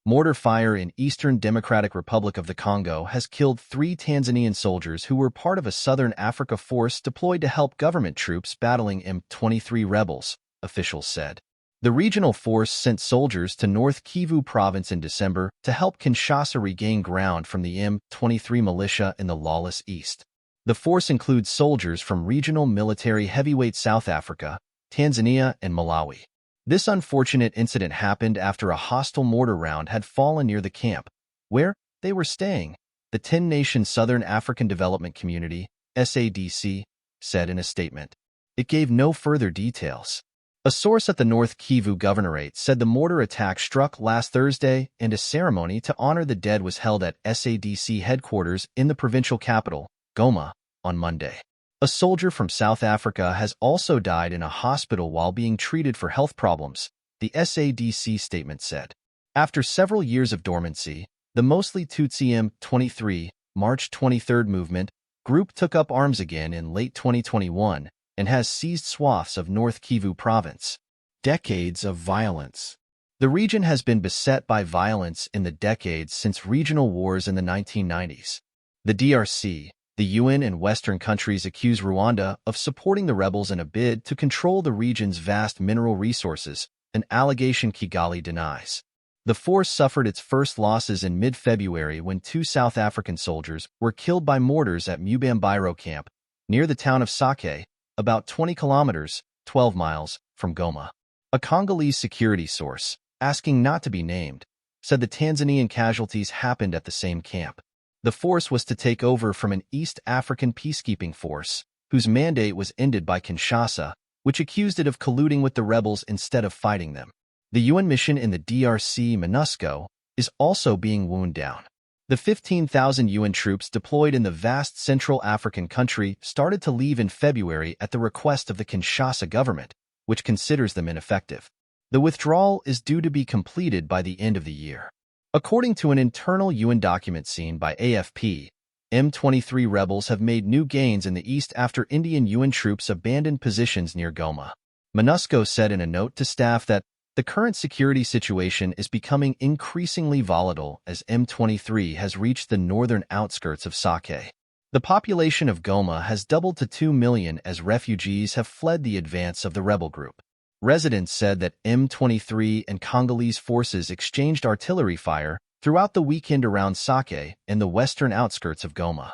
Mortar fire in Eastern Democratic Republic of the Congo has killed 3 Tanzanian soldiers who were part of a Southern Africa force deployed to help government troops battling M23 rebels, officials said. The regional force sent soldiers to North Kivu province in December to help Kinshasa regain ground from the M23 militia in the lawless east. The force includes soldiers from regional military heavyweight South Africa, Tanzania, and Malawi. This unfortunate incident happened after a hostile mortar round had fallen near the camp, where they were staying, the 10-nation Southern African Development Community, SADC, said in a statement. It gave no further details. A source at the North Kivu Governorate said the mortar attack struck last Thursday and a ceremony to honor the dead was held at SADC headquarters in the provincial capital, Goma, on Monday. A soldier from South Africa has also died in a hospital while being treated for health problems, the SADC statement said. After several years of dormancy, the mostly Tutsi M23, March 23 movement group took up arms again in late 2021 and has seized swaths of North Kivu province. Decades of violence. The region has been beset by violence in the decades since regional wars in the 1990s. The DRC, the UN and Western countries accuse Rwanda of supporting the rebels in a bid to control the region's vast mineral resources, an allegation Kigali denies. The force suffered its first losses in mid-February when 2 South African soldiers were killed by mortars at Mubambiro camp, near the town of Sake, about 20 kilometers, 12 miles, from Goma. A Congolese security source, asking not to be named, said the Tanzanian casualties happened at the same camp. The force was to take over from an East African peacekeeping force, whose mandate was ended by Kinshasa, which accused it of colluding with the rebels instead of fighting them. The UN mission in the DRC, MONUSCO, is also being wound down. The 15,000 UN troops deployed in the vast Central African country started to leave in February at the request of the Kinshasa government, which considers them ineffective. The withdrawal is due to be completed by the end of the year. According to an internal UN document seen by AFP, M23 rebels have made new gains in the east after Indian UN troops abandoned positions near Goma. MONUSCO said in a note to staff that the current security situation is becoming increasingly volatile as M23 has reached the northern outskirts of Sake. The population of Goma has doubled to 2 million as refugees have fled the advance of the rebel group. Residents said that M23 and Congolese forces exchanged artillery fire throughout the weekend around Sake and the western outskirts of Goma.